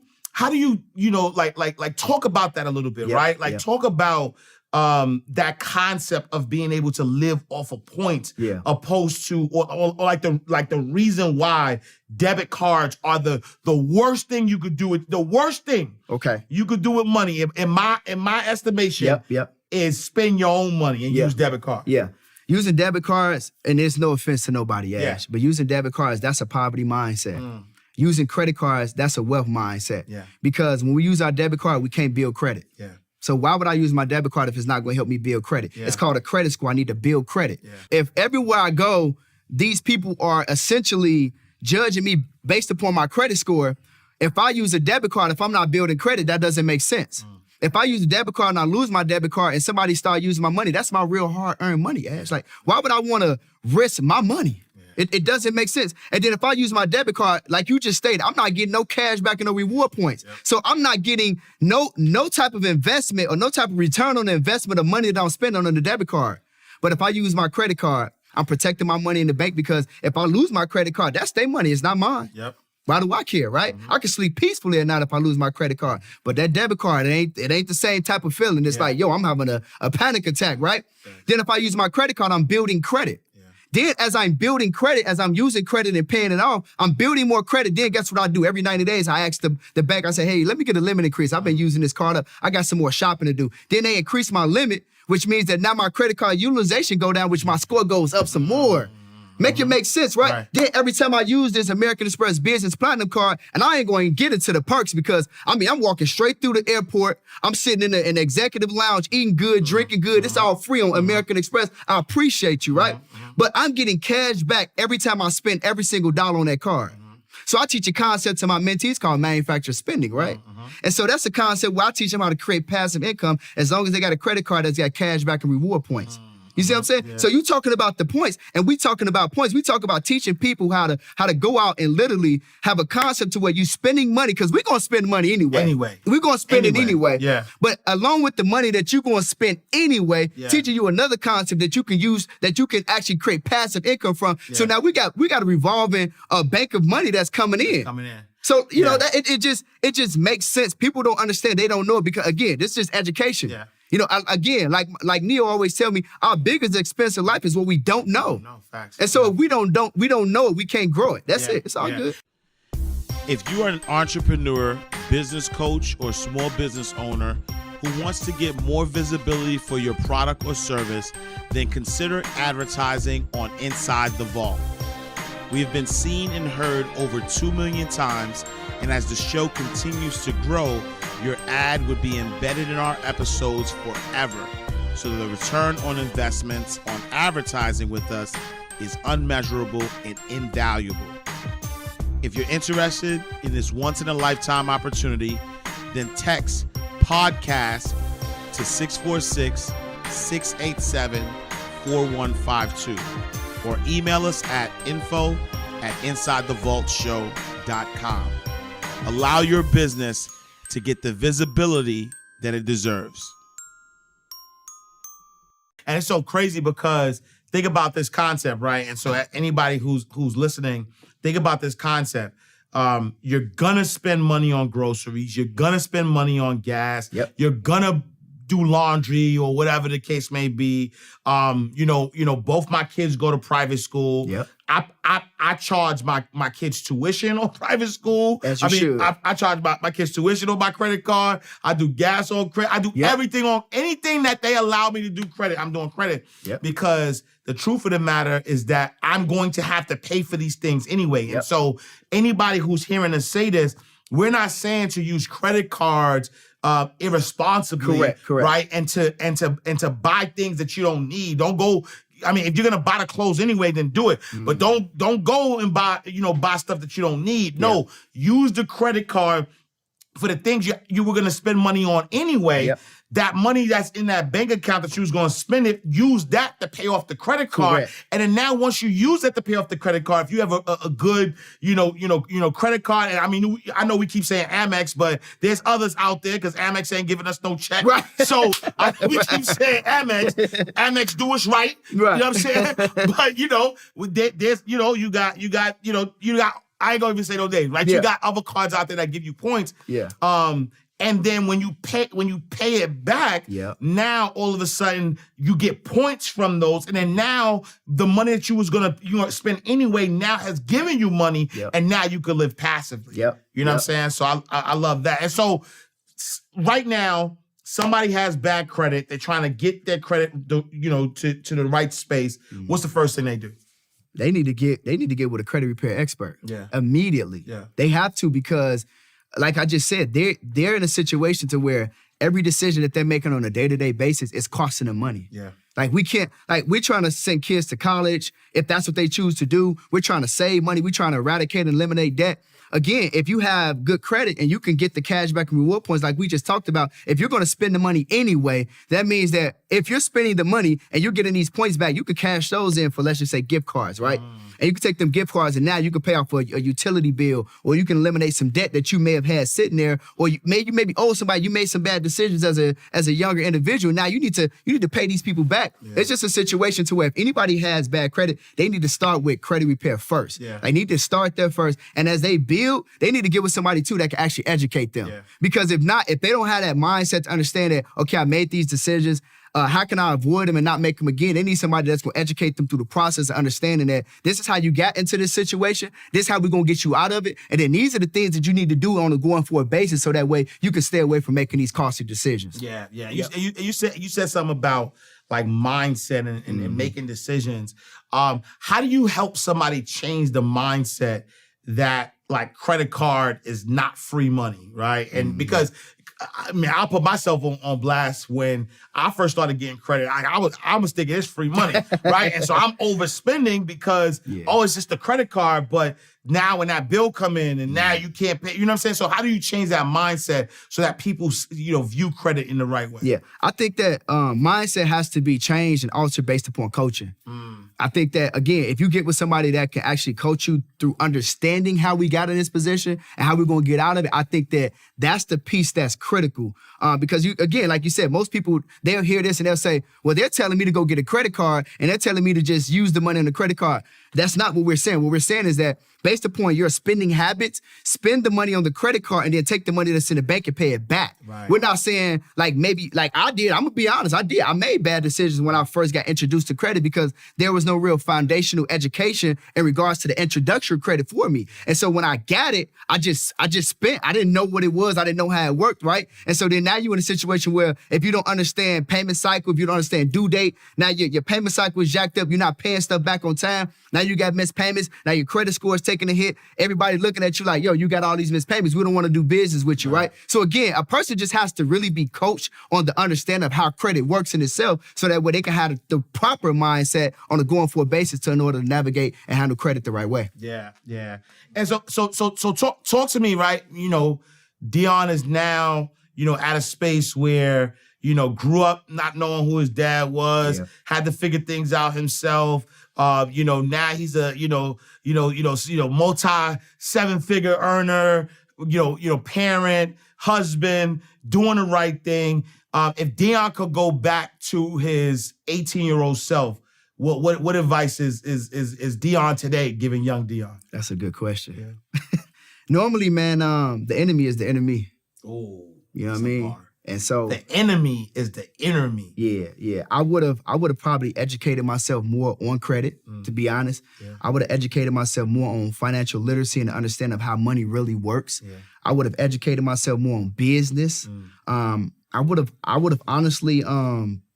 talk about that a little bit, right? Talk about that concept of being able to live off of points, opposed to or the reason why debit cards are the worst thing you could do with the worst thing. Okay. You could do with money in my estimation. Yep. Is spend your own money and use debit cards. Yeah. Using debit cards, and there's no offense to nobody, Ash, but using debit cards, that's a poverty mindset. Using credit cards, that's a wealth mindset. Yeah. Because when we use our debit card, we can't build credit. Yeah. So why would I use my debit card if it's not going to help me build credit? Yeah. It's called a credit score. I need to build credit. Yeah. If everywhere I go, these people are essentially judging me based upon my credit score, if I use a debit card, if I'm not building credit, that doesn't make sense. If I use a debit card and I lose my debit card and somebody start using my money, that's my real hard-earned money. It's like, why would I want to risk my money? It doesn't make sense. And then if I use my debit card, like you just stated, I'm not getting no cash back and no reward points. Yep. So I'm not getting no type of investment or no type of return on the investment of money that I'm spending on the debit card. But if I use my credit card, I'm protecting my money in the bank, because if I lose my credit card, that's their money. It's not mine. Yep. Why do I care, right? I can sleep peacefully at night if I lose my credit card. But that debit card, it ain't the same type of feeling. It's like, I'm having a panic attack, right? Yeah. Then if I use my credit card, I'm building credit. Then as I'm building credit, as I'm using credit and paying it off, I'm building more credit. Then guess what I do? Every 90 days, I ask the bank, I say, hey, let me get a limit increase. I've been using this card up. I got some more shopping to do. Then they increase my limit, which means that now my credit card utilization go down, which my score goes up some more. Make it make sense, right? Then every time I use this American Express Business Platinum card, and I ain't going to get into the perks because, I'm walking straight through the airport. I'm sitting in an executive lounge, eating good, drinking good. It's all free on American Express. I appreciate you, right? But I'm getting cash back every time I spend every single dollar on that card. So I teach a concept to my mentees called manufactured spending, right? And so that's a concept where I teach them how to create passive income as long as they got a credit card that's got cash back and reward points. You see what I'm saying? Yeah. So you talking about the points, and we talking about points. We talk about teaching people how to go out and literally have a concept to where you spending money, because we're going to spend money anyway. We're going to spend it anyway. Yeah. But along with the money that you're going to spend anyway, teaching you another concept that you can use, that you can actually create passive income from. Yeah. So now we got a revolving bank of money that's coming in. So, you know, that it just makes sense. People don't understand. They don't know it because, again, this is just education. Yeah. You know, again, like Neo always tell me, our biggest expense in life is what we don't know. No, facts. And so if we don't know it, we can't grow it. That's it. It's all good. If you are an entrepreneur, business coach, or small business owner who wants to get more visibility for your product or service, then consider advertising on Inside the Vault. We have been seen and heard over 2 million times, and as the show continues to grow, your ad would be embedded in our episodes forever. So the return on investments on advertising with us is unmeasurable and invaluable. If you're interested in this once-in-a-lifetime opportunity, then text podcast to 646-687-5885 4152 or email us at info@insidethevaultshow.com. Allow your business to get the visibility that it deserves. And it's so crazy because think about this concept, right? And so anybody who's listening, think about this concept. You're gonna spend money on groceries. You're gonna spend money on gas. Yep. You're gonna do laundry or whatever the case may be. Both my kids go to private school. Yep. I charge my kids' tuition on private school. As you should. I charge my kids' tuition on my credit card. I do gas on credit. I do everything on anything that they allow me to do credit. I'm doing credit because the truth of the matter is that I'm going to have to pay for these things anyway. And so anybody who's hearing us say this, we're not saying to use credit cards irresponsibly, correct, right? And to buy things that you don't need. Don't go. I mean, if you're gonna buy the clothes anyway, then do it. But don't go and buy stuff that you don't need. No, use the credit card for the things you were gonna spend money on anyway. Yep. That money that's in that bank account that you was gonna spend it, use that to pay off the credit card. Correct. And then now once you use that to pay off the credit card, if you have a good, credit card, and I mean, I know we keep saying Amex, but there's others out there because Amex ain't giving us no check. Right. So we keep saying Amex. Amex do us right. Right. You know what I'm saying? But there's you got I ain't gonna even say no names, right? Yeah. You got other cards out there that give you points. Yeah. And then when you pay it back, now all of a sudden you get points from those, and then now the money that you was gonna spend anyway now has given you money, and now you can live passively. You know what I'm saying? So I love that. And so right now, somebody has bad credit. They're trying to get their credit, to the right space. What's the first thing they do? They need to get with a credit repair expert. Immediately. They have to, because like I just said, they're in a situation to where every decision that they're making on a day-to-day basis is costing them money. Like we're trying to send kids to college if that's what they choose to do. We're trying to save money. We're trying to eradicate and eliminate debt. Again, if you have good credit and you can get the cash back and reward points like we just talked about, if you're going to spend the money anyway, that means that if you're spending the money and you're getting these points back, you could cash those in for, let's just say, gift cards, right? And you can take them gift cards and now you can pay off a utility bill, or you can eliminate some debt that you may have had sitting there, or you maybe owe somebody. You made some bad decisions as a younger individual. Now you need to pay these people back. It's just a situation to where if anybody has bad credit, they need to start with credit repair first. They need to start there first. And as they build, they need to get with somebody too that can actually educate them. Because if they don't have that mindset to understand that, okay, I made these decisions, how can I avoid them and not make them again? They need somebody that's going to educate them through the process of understanding that this is how you got into this situation. This is how we're going to get you out of it. And then these are the things that you need to do on a going forward basis so that way you can stay away from making these costly decisions. You said something about like mindset and making decisions. How do you help somebody change the mindset that like credit card is not free money, right? And because I mean, I'll put myself on blast. When I first started getting credit, I was thinking it's free money, right? And so I'm overspending because, it's just a credit card. But now when that bill come in and now you can't pay, you know what I'm saying? So how do you change that mindset so that people, view credit in the right way? Yeah, I think that mindset has to be changed and altered based upon coaching. I think that, again, if you get with somebody that can actually coach you through understanding how we got in this position and how we're going to get out of it, I think that that's the piece that's critical. Because, again, like you said, most people, they'll hear this and they'll say, well, they're telling me to go get a credit card and they're telling me to just use the money on the credit card. That's not what we're saying. What we're saying is that based upon your spending habits, spend the money on the credit card and then take the money that's in the bank and pay it back. Right. We're not saying like maybe like I did. I'm going to be honest. I made bad decisions when I first got introduced to credit because there was no real foundational education in regards to the introductory credit for me. And so when I got it, I just spent. I didn't know what it was. I didn't know how it worked, right? And so then now you're in a situation where if you don't understand payment cycle, if you don't understand due date, now your payment cycle is jacked up. You're not paying stuff back on time. Now you got missed payments. Now your credit score is taking a hit. Everybody looking at you like, yo, you got all these missed payments. We don't want to do business with you, right? So again, a person just has to really be coached on the understanding of how credit works in itself so that way they can have the proper mindset on a going forward basis in order to navigate and handle credit the right way. Yeah. And so talk to me, right? Dion is now, at a space where, grew up not knowing who his dad was, had to figure things out himself. Now he's a multi 7-figure earner, parent, husband, doing the right thing. If Dion could go back to his 18-year-old self, what advice is Dion today giving young Dion? That's a good question. Yeah. Normally, man, the enemy is the enemy. Oh, you know what I mean? Bar. And so the enemy is the inner me. Yeah. I would have probably educated myself more on credit, to be honest. Yeah. I would have educated myself more on financial literacy and the understanding of how money really works. Yeah. I would have educated myself more on business. I would have honestly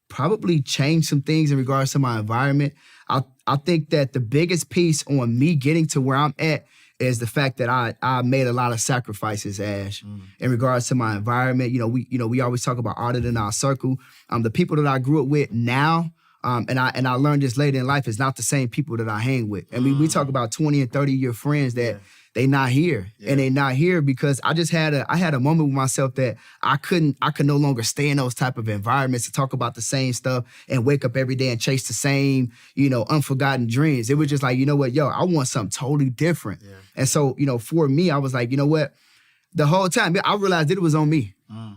probably changed some things in regards to my environment. I think that the biggest piece on me getting to where I'm at is the fact that I made a lot of sacrifices, Ash, in regards to my environment. We always talk about audit in our circle. The people that I grew up with now, and I learned this later in life, is not the same people that I hang with. I mean, we talk about 20 and 30-year friends that they not here. Yeah. And they not here because I had a moment with myself that I could no longer stay in those type of environments to talk about the same stuff and wake up every day and chase the same, unforgotten dreams. It was just like, I want something totally different. Yeah. And so, for me, I was like, you know what? The whole time, I realized that it was on me.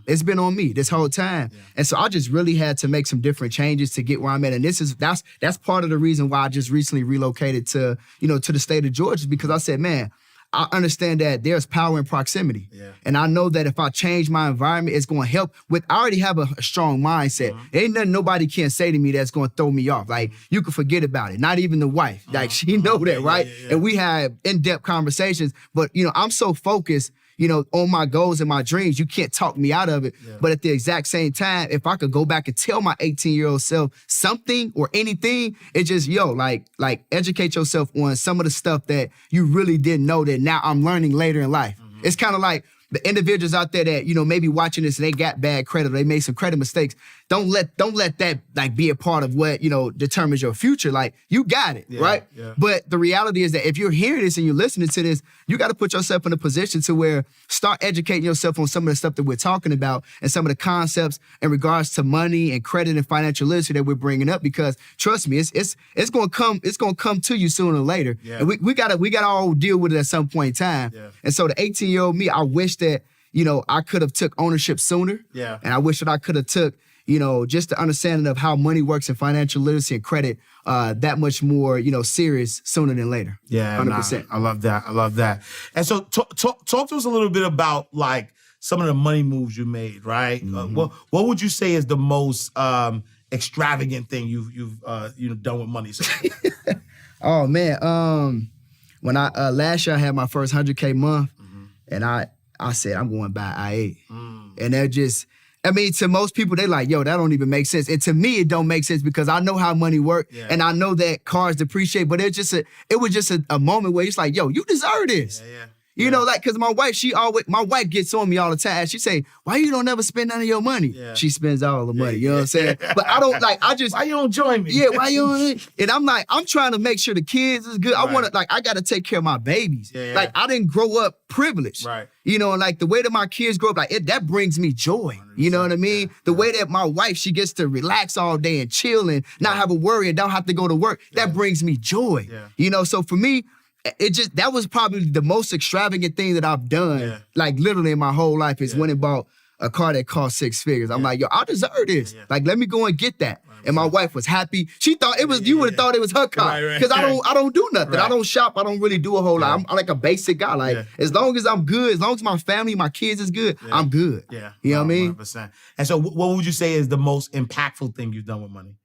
It's been on me this whole time. Yeah. And so I just really had to make some different changes to get where I'm at. And that's part of the reason why I just recently relocated to the state of Georgia, because I said, man, I understand that there's power in proximity. Yeah. And I know that if I change my environment, it's going to help with, I already have a strong mindset. Ain't nothing nobody can say to me that's going to throw me off. Like, you can forget about it. Not even the wife. Like, she know that, right? Yeah. And we have in-depth conversations. But, I'm so focused, on my goals and my dreams. You can't talk me out of it. Yeah. But at the exact same time, if I could go back and tell my 18-year-old self something or anything, it's just, like educate yourself on some of the stuff that you really didn't know that now I'm learning later in life. It's kind of like the individuals out there that, maybe watching this and they got bad credit or they made some credit mistakes. Don't let that like be a part of what, determines your future. Like, you got it, right? Yeah. But the reality is that if you're hearing this and you're listening to this, you got to put yourself in a position to where start educating yourself on some of the stuff that we're talking about and some of the concepts in regards to money and credit and financial literacy that we're bringing up, because trust me, it's going to come to you sooner or later. Yeah. And we got to all deal with it at some point in time. Yeah. And so the 18-year-old me, I wish that, I could have took ownership sooner. Yeah. And I wish that I could have took, just the understanding of how money works and financial literacy and credit that much more, serious sooner than later. Yeah, 100%. I love that. And so talk to us a little bit about like some of the money moves you made, right? What would you say is the most extravagant thing you've done with money so far? Oh man, when I last year I had my first 100K month, and I said I'm going to buy I-8, and they're just. I mean, to most people, they like, yo, that don't even make sense. And to me, it don't make sense because I know how money works, and I know that cars depreciate. But it was just a moment where it's like, yo, you deserve this. Because my wife gets on me all the time. She say, why you don't ever spend none of your money? Yeah. She spends all the money, you know what I'm saying? But I don't why you don't join me? Yeah, why you don't? And I'm like, I'm trying to make sure the kids is good. Right. I got to take care of my babies. Yeah. Like, I didn't grow up privileged. Right. And like the way that my kids grow up, that brings me joy. You know what I mean? Yeah. The way that my wife, she gets to relax all day and chill and not have a worry and don't have to go to work, that brings me joy. Yeah. So for me, that was probably the most extravagant thing that I've done, like literally in my whole life, is went and bought a car that cost 6 figures. I'm like, yo, I deserve this. Like, let me go and get that. And my wife was happy. She thought it was, you would have thought it was her car. Because I don't do nothing. I don't shop. I don't really do a whole lot. I'm like a basic guy. Like, as long as I'm good, as long as my family, my kids is good, I'm good. Yeah. You know what I mean? 100%. And so what would you say is the most impactful thing you've done with money?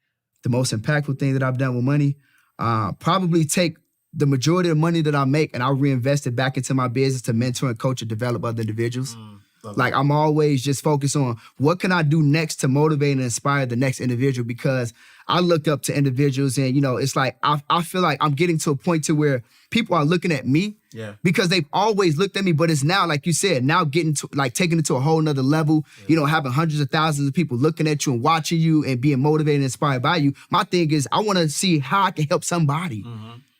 The most impactful thing that I've done with money? Probably take the majority of the money that I make and I reinvest it back into my business to mentor and coach and develop other individuals. Like, I'm always just focused on what can I do next to motivate and inspire the next individual, because I look up to individuals and, it's like, I feel like I'm getting to a point to where people are looking at me because they've always looked at me, but it's now, like you said, now getting to, like, taking it to a whole nother level, having hundreds of thousands of people looking at you and watching you and being motivated and inspired by you. My thing is, I want to see how I can help somebody.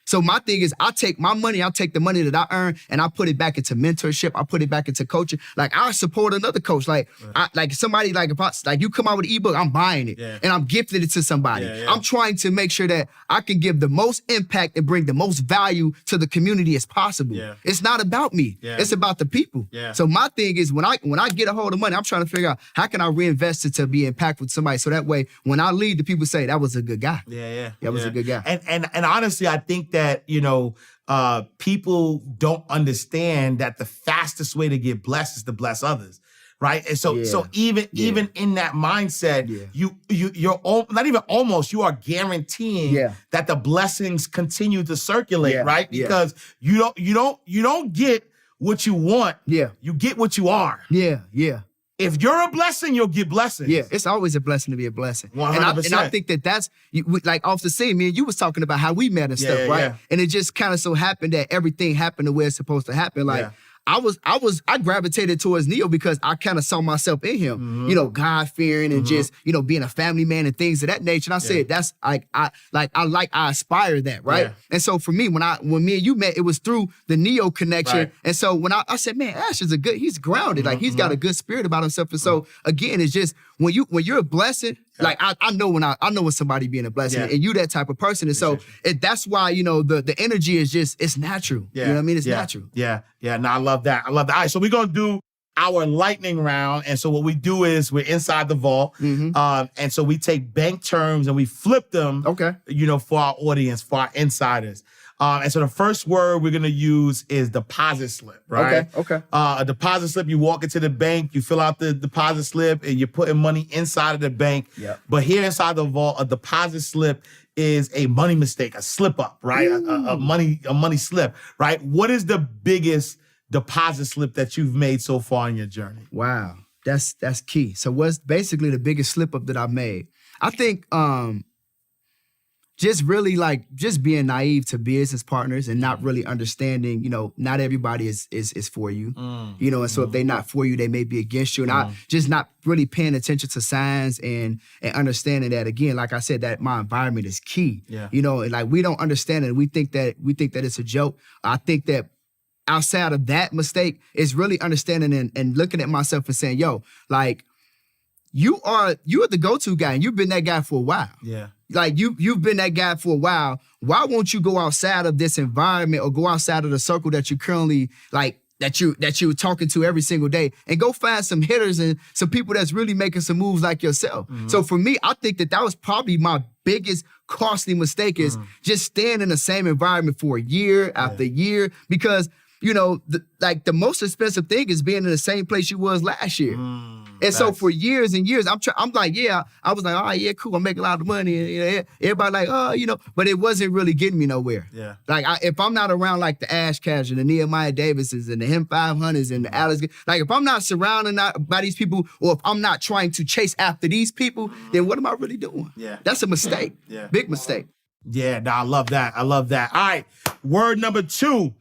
So my thing is I take my money, I take the money that I earn and I put it back into mentorship. I put it back into coaching. Like I support another coach. Like like somebody like if I, like you come out with an ebook, I'm buying it and I'm gifting it to somebody. I'm trying to make sure that I can give the most impact and bring the most value to the community as possible. It's not about me. It's about the people. So my thing is when I get a hold of money, I'm trying to figure out how can I reinvest it to be impactful with somebody. So that way when I leave, the people say that was a good guy. That was a good guy. And honestly, I think that, you know, people don't understand that the fastest way to get blessed is to bless others. Right. And so even in that mindset, you're not even almost, you are guaranteeing that the blessings continue to circulate, right? Because you don't get what you want. You get what you are. If you're a blessing, you'll get blessings. It's always a blessing to be a blessing. 100%. And I think that's, like off the scene, me and you was talking about how we met and stuff, right? And it just kind of so happened that everything happened the way it's supposed to happen. Like, I gravitated towards Neo because I kind of saw myself in him, you know, God-fearing and just, you know, being a family man and things of that nature. And I said, that's I aspire that, right? And so for me, when me and you met, it was through the Neo connection. And so when I said, man, Ash is he's grounded, like he's got a good spirit about himself. And so again, it's just when you're a blessing, like I know when somebody being a blessing, and you that type of person. And so that's why, you know, the energy is just, it's natural. You know what I mean? It's natural. No, I love that. All right, so we're gonna do our lightning round. And so what we do is we're inside the vault. And so we take bank terms and we flip them, you know, for our audience, for our insiders. And so the first word we're gonna use is deposit slip, right? A deposit slip, you walk into the bank, you fill out the deposit slip, and you're putting money inside of the bank. But here inside the vault, a deposit slip is a money mistake, a slip up, right? A money slip, right? What is the biggest deposit slip that you've made so far in your journey? Wow, that's key. So what's basically the biggest slip up that I've made? I think just really like just being naive to business partners and not really understanding, you know, not everybody is for you, you know, and so if they're not for you, they may be against you. And I just not really paying attention to signs and understanding that, again, like I said, that my environment is key, you know, and like we don't understand it. We think that it's a joke. I think that outside of that mistake is really understanding and looking at myself and saying, yo, like you're the go-to guy and you've been that guy for a while. Like you've been that guy for a while. Why won't you go outside of this environment or go outside of the circle that you currently like that you're talking to every single day and go find some hitters and some people that's really making some moves like yourself. So for me, I think that was probably my biggest costly mistake is just staying in the same environment for year after year because you know, the most expensive thing is being in the same place you was last year. And so for years and years, I'm like, I was like, oh, yeah, cool, I'm making a lot of money. And, you know, everybody like, oh, you know, but it wasn't really getting me nowhere. Like, if I'm not around like the Ash Cash and the Nehemiah Davises and the Him 500s and the Alex, like if I'm not surrounded by these people or if I'm not trying to chase after these people, then what am I really doing? That's a mistake. Big mistake. I love that. All right, word number 2.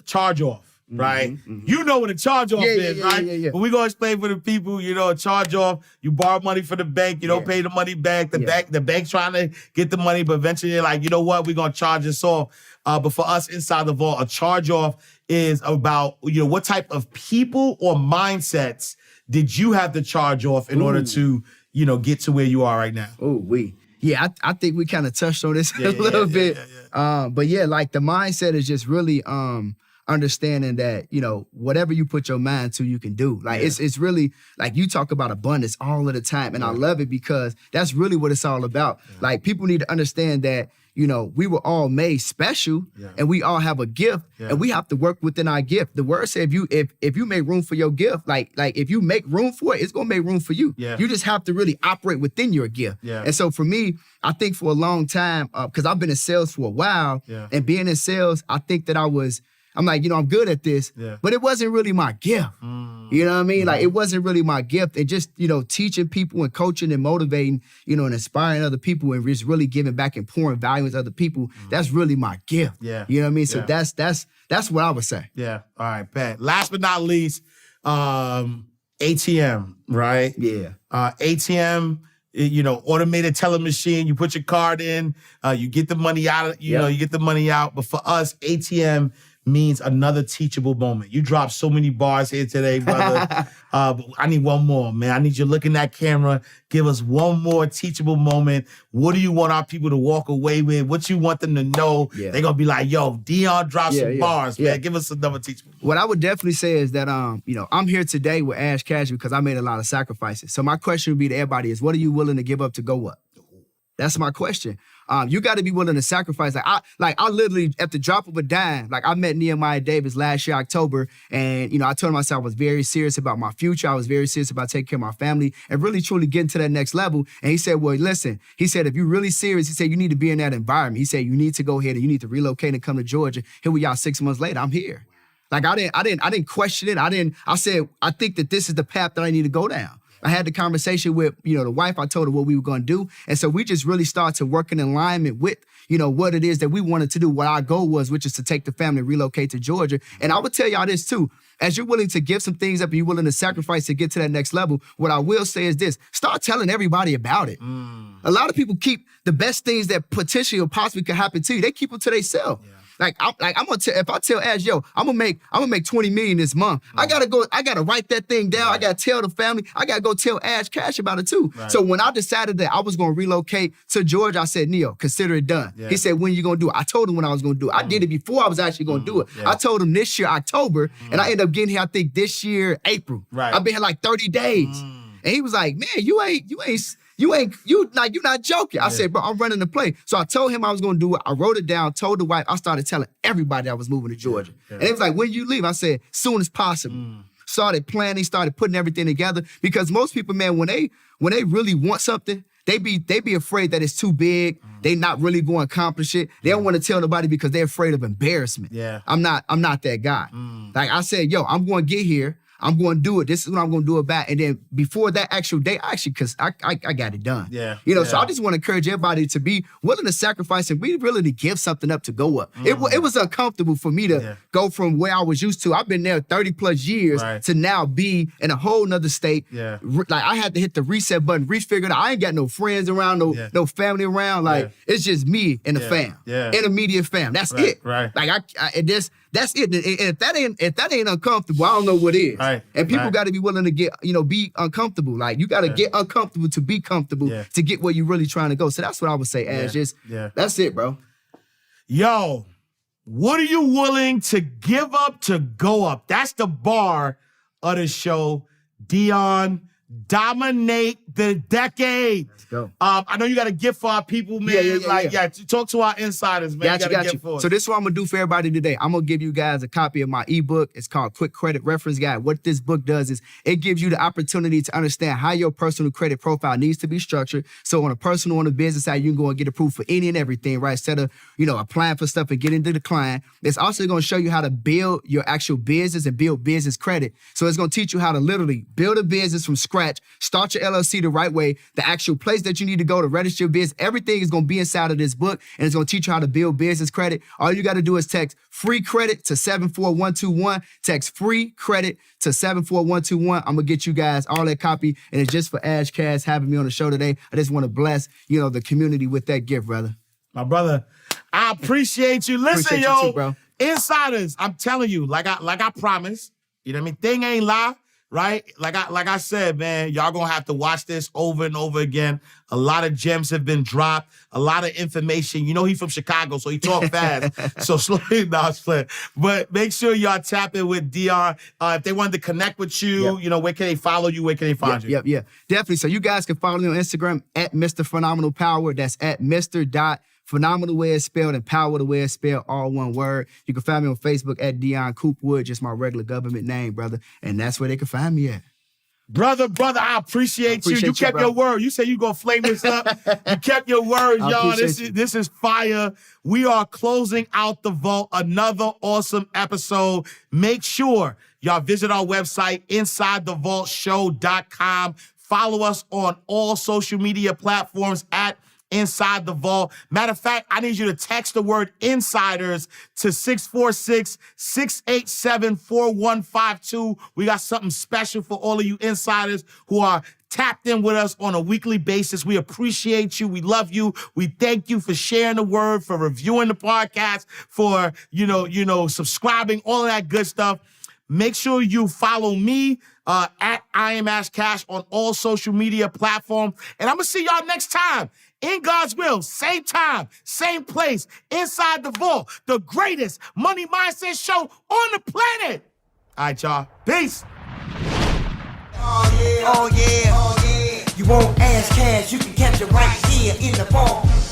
Charge off, right? You know what a charge off is, right? But we're gonna explain for the people, you know, a charge off, you borrow money from the bank, you don't pay the money back, the bank's trying to get the money, but eventually they're like, you know what, we're gonna charge this off. But for us inside the vault, a charge off is about, you know, what type of people or mindsets did you have to charge off in order to, you know, get to where you are right now? I think we kind of touched on this a little bit. But yeah, like the mindset is just really understanding that, you know, whatever you put your mind to, you can do. Like it's really like you talk about abundance all of the time. And I love it because that's really what it's all about. Like people need to understand that, you know, we were all made special and we all have a gift and we have to work within our gift. The word said if you make room for your gift, like if you make room for it, it's gonna make room for you. You just have to really operate within your gift. And so for me, I think for a long time, because I've been in sales for a while and being in sales, I think that I'm like, you know, I'm good at this, but it wasn't really my gift. You know what I mean? Like, it wasn't really my gift. And just, you know, teaching people and coaching and motivating, you know, and inspiring other people and just really giving back and pouring value into other people, that's really my gift. You know what I mean? So that's what I would say. All right, Pat. Last but not least, ATM, right? ATM, automated teller machine. You put your card in, you get the money out. You get the money out. But for us, ATM means another teachable moment. You dropped so many bars here today, brother. But I need one more, man. I need you to look in that camera. Give us one more teachable moment. What do you want our people to walk away with? What you want them to know? Yeah. They're going to be like, yo, Dion dropped some bars, man. Give us another teachable moment. What I would definitely say is that, I'm here today with Ash Cash because I made a lot of sacrifices. So my question would be to everybody is, what are you willing to give up to go up? That's my question. You got to be willing to sacrifice. I literally, at the drop of a dime, I met Nehemiah Davis last year, October, and, I told myself I was very serious about my future. I was very serious about taking care of my family and really, truly getting to that next level. And he said, well, listen, he said, if you're really serious, he said, you need to be in that environment. He said, you need to go ahead and you need to relocate and come to Georgia. Here we are 6 months later. I'm here. I didn't question it. I said, I think that this is the path that I need to go down. I had the conversation with, the wife. I told her what we were going to do. And so we just really started to work in alignment with, what it is that we wanted to do, what our goal was, which is to take the family and relocate to Georgia. And I would tell y'all this too. As you're willing to give some things up and you're willing to sacrifice to get to that next level, what I will say is this, start telling everybody about it. A lot of people keep the best things that potentially or possibly could happen to you, they keep them to themselves. Yeah. I'm gonna tell, if I tell Ash, yo, I'm gonna make 20 million this month. I gotta write that thing down. Right. I gotta tell the family. I gotta go tell Ash Cash about it too. Right. So when I decided that I was gonna relocate to Georgia, I said, Neo, consider it done. Yeah. He said, when you gonna do it? I told him when I was gonna do it. I did it before I was actually gonna do it. Yeah. I told him this year, October, and I ended up getting here, I think this year, April. Right. I've been here like 30 days. And he was like, man, you're not joking. I said, bro, I'm running the play. So I told him I was going to do it. I wrote it down, told the wife. I started telling everybody I was moving to Georgia. Yeah. And it was like, when you leave? I said, soon as possible. Started planning, started putting everything together. Because most people, man, when they really want something, they be afraid that it's too big. They not really going to accomplish it. They don't want to tell nobody because they're afraid of embarrassment. Yeah. I'm not that guy. Like I said, yo, I'm going to get here. I'm going to do it. This is what I'm going to do about. And then before that actual day, because I got it done. Yeah. So I just want to encourage everybody to be willing to sacrifice and be willing to give something up to go up. It was uncomfortable for me to go from where I was used to. I've been there 30 plus years to now be in a whole nother state. Yeah. Like I had to hit the reset button, refigure it out. I ain't got no friends around, no family around. Like it's just me and the fam, intermediate fam. That's it. Right. Like that's it. And if that ain't uncomfortable, I don't know what is. Right. And people got to be willing to get, be uncomfortable. Like you got to get uncomfortable to be comfortable to get where you're really trying to go. So that's what I would say, Ash. That's it, bro. Yo, what are you willing to give up to go up? That's the bar of the show. Dion, dominate the decade. Let's go. I know you got a gift for our people, man. Talk to our insiders, man. Got you. So this is what I'm going to do for everybody today. I'm going to give you guys a copy of my ebook. It's called Quick Credit Reference Guide. What this book does is it gives you the opportunity to understand how your personal credit profile needs to be structured. So on a personal, on a business side, you can go and get approved for any and everything, right? Instead of, applying for stuff and getting to decline. It's also going to show you how to build your actual business and build business credit. So it's going to teach you how to literally build a business from scratch, start your LLC the right way, the actual place that you need to go to register your business. Everything is going to be inside of this book, and it's going to teach you how to build business credit. All you got to do is text free credit to 74121. Text free credit to 74121. I'm going to get you guys all that copy, and it's just for Ash Cash having me on the show today. I just want to bless, the community with that gift, brother. My brother, I appreciate you. Listen, appreciate you too, bro. Insiders, I'm telling you, like I promised, thing ain't lie. Right? Like I said, man, y'all gonna have to watch this over and over again. A lot of gems have been dropped, a lot of information. He from Chicago, so he talk fast. So slowly down, but make sure y'all tap in with Dion. If they wanted to connect with you, where can they follow you? Where can they find you? Yeah, definitely. So you guys can follow me on Instagram at Mr. Phenomenal Power. That's at Mr. Phenomenal way it's spelled and power the way it's spelled, all one word. You can find me on Facebook at Dion Coopwood, just my regular government name, brother. And that's where they can find me at. Brother, I appreciate you. You kept your word. You said you gonna flame this up. You kept your word, y'all. This is fire. We are closing out the vault. Another awesome episode. Make sure y'all visit our website, InsideTheVaultShow.com. Follow us on all social media platforms at Inside the Vault. Matter of fact, I need you to text the word insiders to 646-687-4152. We got something special for all of you insiders who are tapped in with us on a weekly basis. We appreciate you. We love you. We thank you for sharing the word, for reviewing the podcast, for, subscribing, all of that good stuff. Make sure you follow me at I Am Ash Cash on all social media platforms. And I'm going to see y'all next time. In God's will, same time, same place, inside the vault, the greatest money mindset show on the planet. All right, y'all. Peace. Oh yeah. You want ass cash, you can catch it right here in the vault.